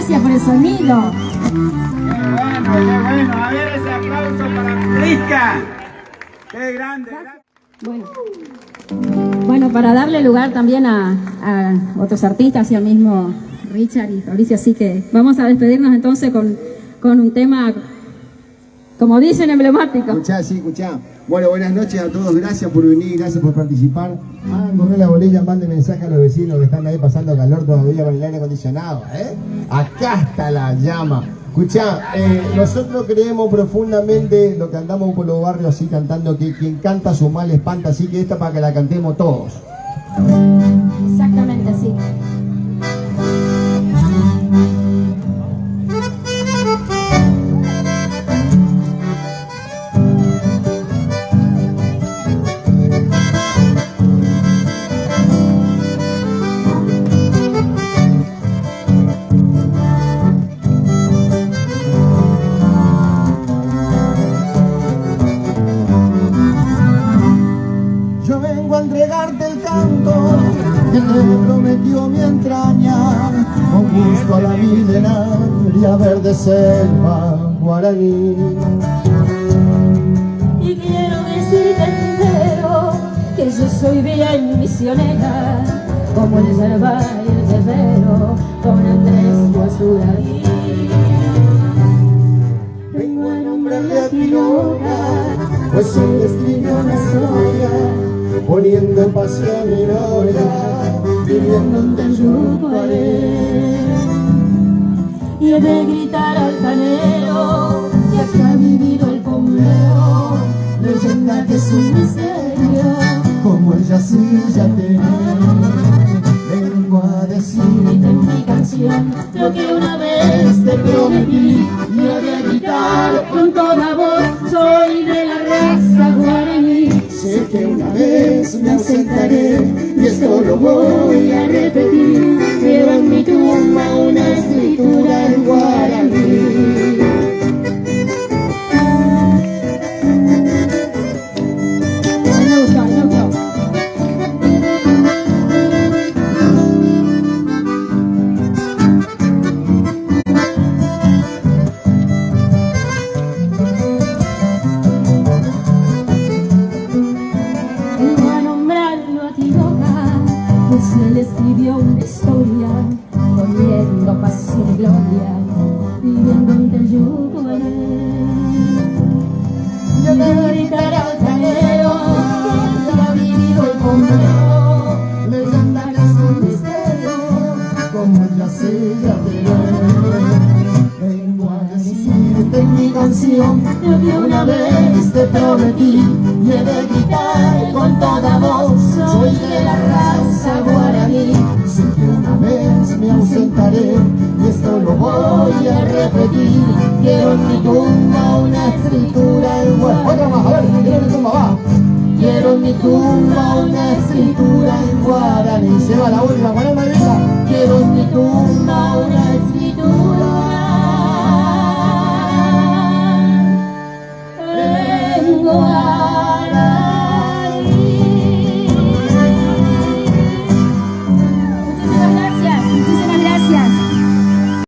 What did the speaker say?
gracias por el sonido. Qué bueno. A ver ese aplauso para Prisca. Qué grande. Bueno, para darle lugar también a otros artistas y al mismo Richard y Fabricio, así que vamos a despedirnos entonces con un tema, como dicen, emblemático. Escuchá, sí, escuchá. Bueno, buenas noches a todos, gracias por venir, gracias por participar. Corre la bolilla, mande mensaje a los vecinos que están ahí pasando calor todavía con el aire acondicionado, ¿eh? Acá está la llama. Escuchá, nosotros creemos profundamente lo que andamos por los barrios así cantando, que quien canta su mal espanta, así que esta para que la cantemos todos. Exactamente así. Que te prometió mi entraña, con gusto a la milenaria verde selva guaraní. Y quiero decirte entero que yo soy bien misionera, como el yerba y el yerbero, con Andrés Guasuraí. Vengo a nombrarle a Quiroga, pues él escribió una historia, poniendo pasión y gloria, viviendo en Teyucuaré. Y he de gritar altanero que acá ha vivido el pomero, leyenda que es un misterio, como ella sí ya tenía. Vengo a decirte en mi canción lo que una vez te prometí, y he de gritar con toda voz, soy de la raza guaraní. Sé que una vez me ausentaré y esto lo voy a repetir. Quiero en mi tumba una escritura en guaraní. Él escribió una historia, poniendo pasión y gloria, viviendo en Teyucuaré. Y he de gritar altanero que ha vivido el pomero, leyenda que es un misterio, como ella se ya te vengo a decirte en mi canción lo que una vez te prometí, y he de gritar con toda voz, soy de la raza guaraní. Sé que una vez me ausentaré y esto lo voy a repetir. Quiero en mi tumba una escritura en guaraní. Otra más, a ver, quiero en mi tumba, va. Quiero en mi tumba una escritura en guaraní. Se va la última, poneme la. Quiero en mi tumba una